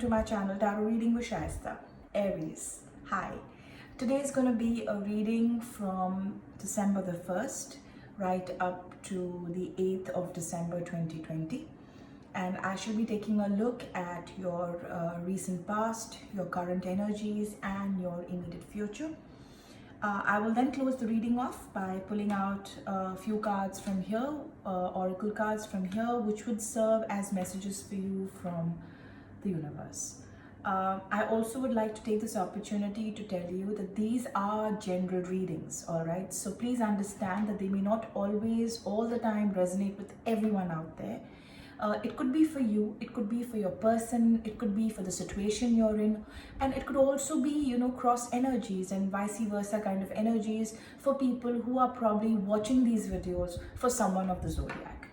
to my channel Tarot Reading with Shaista, Aries. Hi. Today is going to be a reading from December the 1st right up to the 8th of December 2020. And I shall be taking a look at your recent past, your current energies, and your immediate future. I will then close the reading off by pulling out a few cards from here, oracle cards from here, which would serve as messages for you from the universe. I also would like to take this opportunity to tell you that these are general readings, all right? So please understand that they may not always, all the time, resonate with everyone out there. It could be for you, it could be for your person, it could be for the situation you're in, and it could also be, cross energies and vice versa kind of energies for people who are probably watching these videos for someone of the zodiac,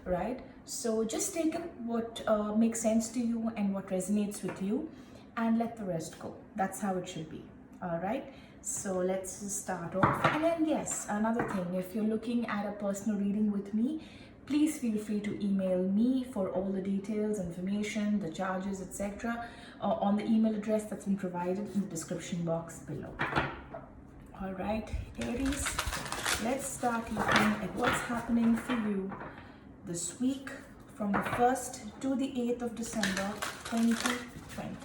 right? So just take in what makes sense to you and what resonates with you, and let the rest go. That's how it should be, all right? So let's start off. And then, yes, another thing, if you're looking at a personal reading with me, please feel free to email me for all the details, information, the charges, etc. On the email address that's been provided in the description box below. All right, Aries, let's start looking at what's happening for you this week from the 1st to the 8th of December 2020.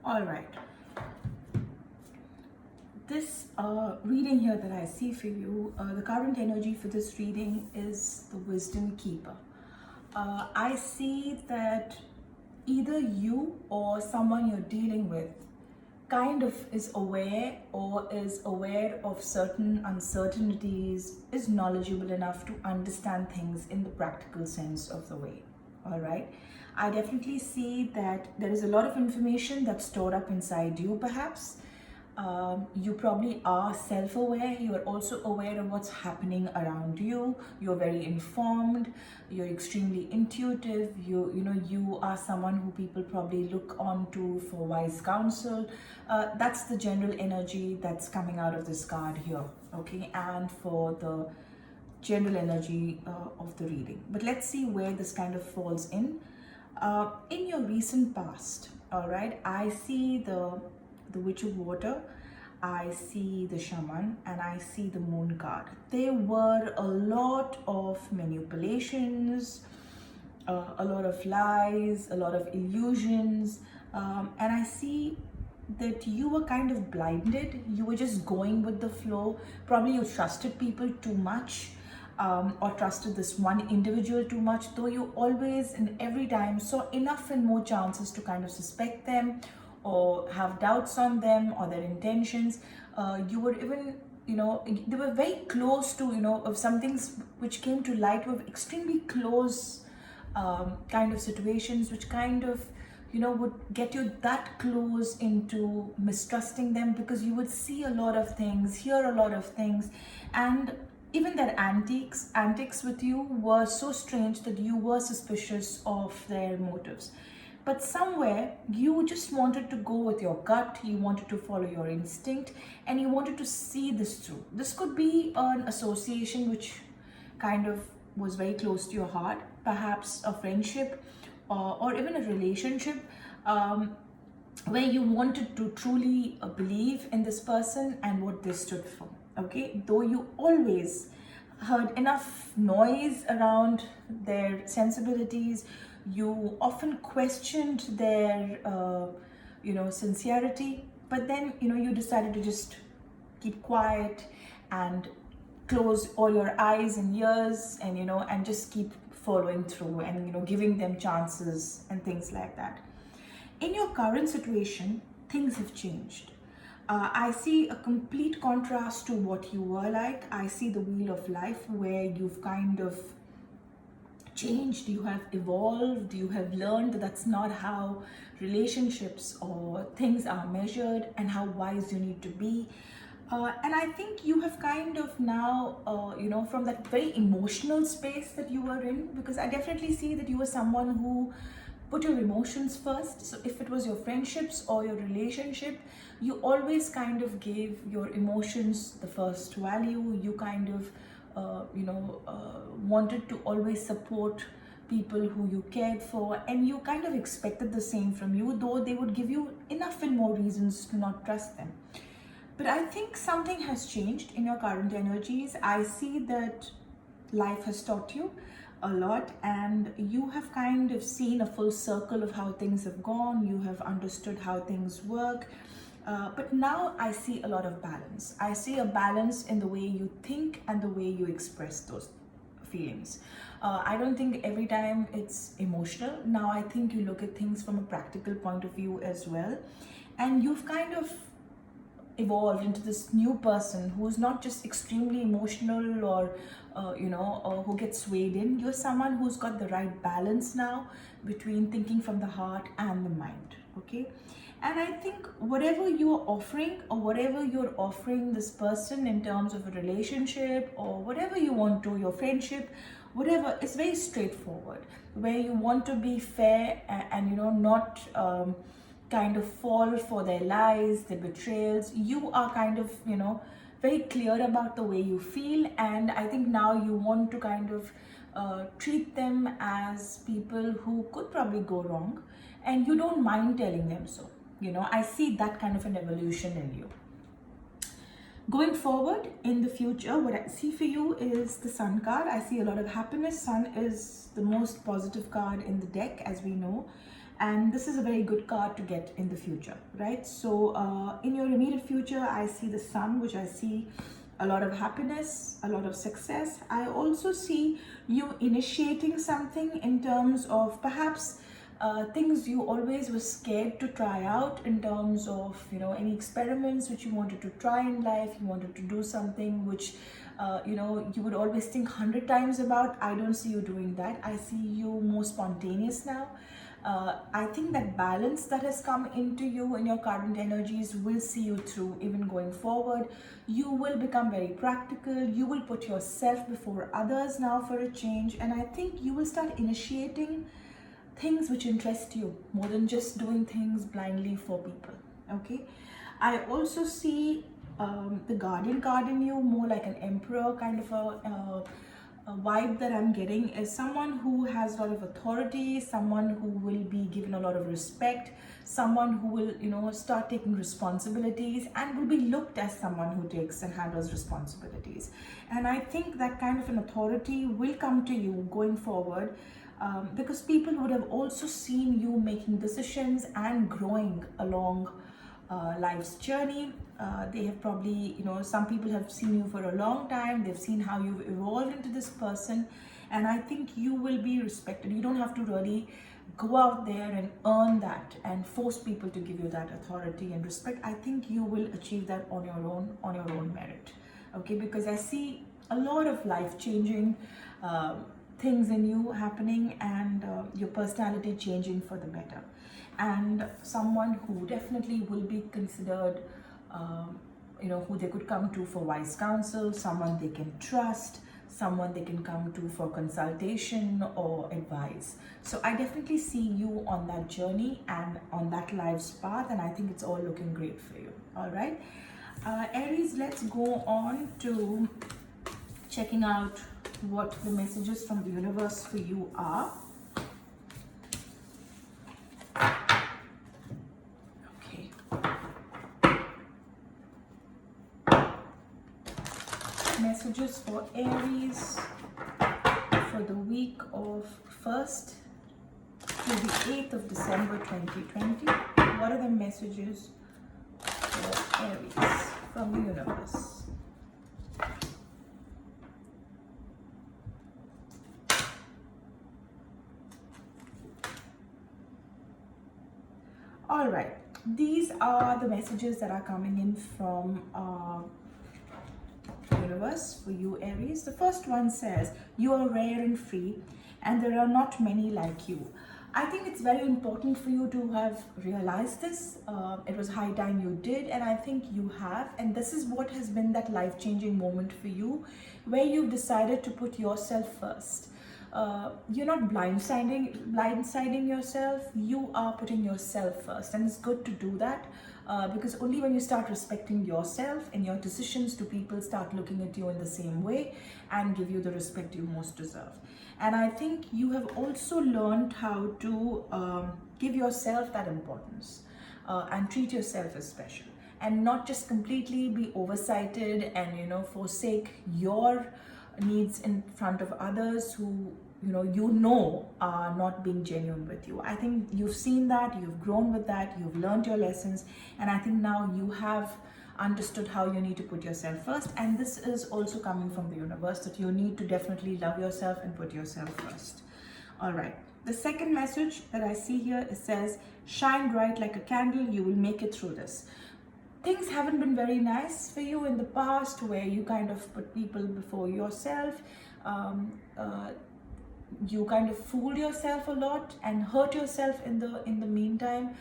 All right. This reading here that I see for you, the current energy for this reading is the Wisdom Keeper. I see that either you or someone you're dealing with kind of is aware or is aware of certain uncertainties, is knowledgeable enough to understand things in the practical sense of the way. All right. I definitely see that there is a lot of information that's stored up inside you, perhaps. You probably are self-aware. You are also aware of what's happening around you. You're very informed. You're extremely intuitive. You are someone who people probably look on to for wise counsel. That's the general energy that's coming out of this card here, okay? And for the general energy of the reading. But let's see where this kind of falls in. In your recent past, all right, I see the Witch of Water, I see the Shaman, and I see the Moon card. There were a lot of manipulations, a lot of lies, a lot of illusions, and I see that you were kind of blinded. You were just going with the flow. Probably you trusted people too much. Or trusted this one individual too much, though you always and every time saw enough and more chances to kind of suspect them or have doubts on them or their intentions. You were even, they were very close to, of some things which came to light were extremely close kind of situations, which kind of, would get you that close into mistrusting them, because you would see a lot of things, hear a lot of things, and even their antics with you were so strange that you were suspicious of their motives. But somewhere you just wanted to go with your gut, you wanted to follow your instinct, and you wanted to see this through. This could be an association which kind of was very close to your heart, perhaps a friendship or even a relationship where you wanted to truly believe in this person and what they stood for. Okay, though you always heard enough noise around their sensibilities. You often questioned their, sincerity. But then, you decided to just keep quiet and close all your eyes and ears, and and just keep following through, and giving them chances and things like that. In your current situation, things have changed. I see a complete contrast to what you were like. I see the wheel of life where you've kind of changed, you have evolved, you have learned that that's not how relationships or things are measured, and how wise you need to be. And I think you have kind of now, from that very emotional space that you were in, because I definitely see that you were someone who put your emotions first. So if it was your friendships or your relationship, you always kind of gave your emotions the first value. You kind of, wanted to always support people who you cared for, and you kind of expected the same from you, though they would give you enough and more reasons to not trust them. But I think something has changed in your current energies. I see that life has taught you a lot, and you have kind of seen a full circle of how things have gone. You have understood how things work. But now I see a lot of balance. I see a balance in the way you think and the way you express those feelings. I don't think every time it's emotional. Now I think you look at things from a practical point of view as well. And you've kind of evolved into this new person who's not just extremely emotional, or or who gets swayed in. You're someone who's got the right balance now between thinking from the heart and the mind. Okay. And I think whatever you're offering, or whatever you're offering this person in terms of a relationship, or whatever you want to, your friendship, whatever, is very straightforward, where you want to be fair, and not kind of fall for their lies, their betrayals. You are kind of, very clear about the way you feel. And I think now you want to kind of treat them as people who could probably go wrong, and you don't mind telling them so. I see that kind of an evolution in you. Going forward in the future, what I see for you is the Sun card. I see a lot of happiness. Sun is the most positive card in the deck, as we know. And this is a very good card to get in the future, right? So in your immediate future, I see the Sun, which I see a lot of happiness, a lot of success. I also see you initiating something in terms of perhaps things you always were scared to try out, in terms of any experiments which you wanted to try in life. You wanted to do something which you would always think 100 times about. I don't see you doing that. I see you more spontaneous now. I think that balance that has come into you in your current energies will see you through even going forward. You will become very practical. You will put yourself before others now for a change, and I think you will start initiating things which interest you more than just doing things blindly for people. Okay. I also see the Guardian card in you, more like an Emperor kind of a vibe that I'm getting, is someone who has a lot of authority, someone who will be given a lot of respect, someone who will start taking responsibilities, and will be looked as someone who takes and handles responsibilities. And I think that kind of an authority will come to you going forward, because people would have also seen you making decisions and growing along life's journey. They have probably, some people have seen you for a long time. They've seen how you've evolved into this person, and I think you will be respected. You don't have to really go out there and earn that and force people to give you that authority and respect. I think you will achieve that on your own merit. Okay, because I see a lot of life-changing things in you happening, and your personality changing for the better, and someone who definitely will be considered, who they could come to for wise counsel, someone they can trust, someone they can come to for consultation or advice. So I definitely see you on that journey and on that life's path, and I think it's all looking great for you. All right, Aries, let's go on to checking out what the messages from the universe for you are. messages for Aries for the week of 1st to the 8th of December 2020. What are the messages for Aries from the universe? All right, these are the messages that are coming in from universe for you, Aries. The first one says, you are rare and free, and there are not many like you. I think it's very important for you to have realized this. It was high time you did, and I think you have. And this is what has been that life-changing moment for you, where you've decided to put yourself first. You're not blindsiding yourself. You are putting yourself first, and it's good to do that. Because only when you start respecting yourself and your decisions do people start looking at you in the same way and give you the respect you most deserve. And I think you have also learned how to give yourself that importance and treat yourself as special, and not just completely be oversighted and forsake your needs in front of others who are not being genuine with you. I think you've seen that, you've grown with that, you've learned your lessons, and I think now you have understood how you need to put yourself first. And this is also coming from the universe, that you need to definitely love yourself and put yourself first. All right, the second message that I see here, it says, shine bright like a candle, you will make it through this. Things haven't been very nice for you in the past, where you kind of put people before yourself. You kind of fooled yourself a lot and hurt yourself in the meantime,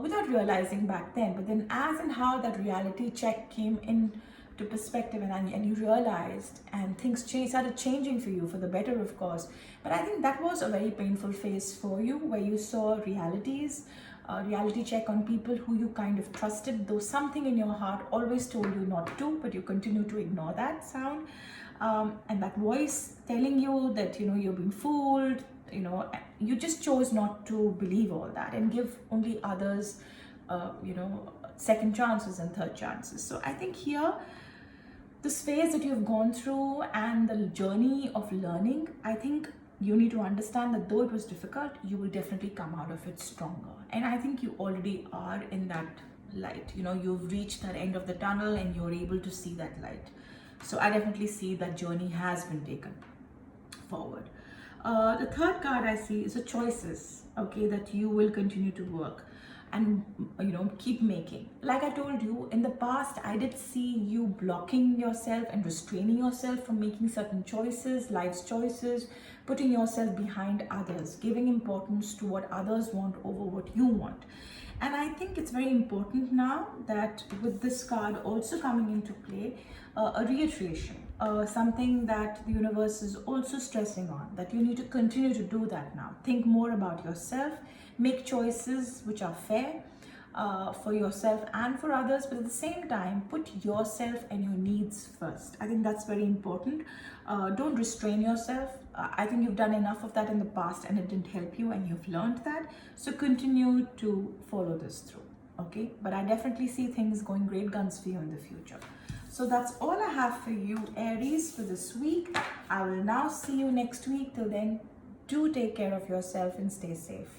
without realizing back then. But then, as and how that reality check came into perspective, and you realized, and things started changing for you for the better, of course. But I think that was a very painful phase for you, where you saw reality check on people who you kind of trusted, though something in your heart always told you not to, but you continue to ignore that sound. And that voice telling you that you're being fooled, you just chose not to believe all that and give only others second chances and third chances. So I think here, this phase that you've gone through and the journey of learning, I think you need to understand that though it was difficult, you will definitely come out of it stronger. And I think you already are in that light. You've reached that end of the tunnel and you're able to see that light. So I definitely see that journey has been taken forward. The third card I see is the choices, okay, that you will continue to work and keep making. Like I told you, in the past, I did see you blocking yourself and restraining yourself from making certain choices, life's choices, putting yourself behind others, giving importance to what others want over what you want. And I think it's very important now that with this card also coming into play, a reiteration, something that the universe is also stressing on, that you need to continue to do that now. Think more about yourself, make choices which are fair for yourself and for others, but at the same time, put yourself and your needs first. I think that's very important. Don't restrain yourself. I think you've done enough of that in the past and it didn't help you, and you've learned that. So continue to follow this through, okay? But I definitely see things going great guns for you in the future. So that's all I have for you, Aries, for this week. I will now see you next week. Till then, do take care of yourself and stay safe.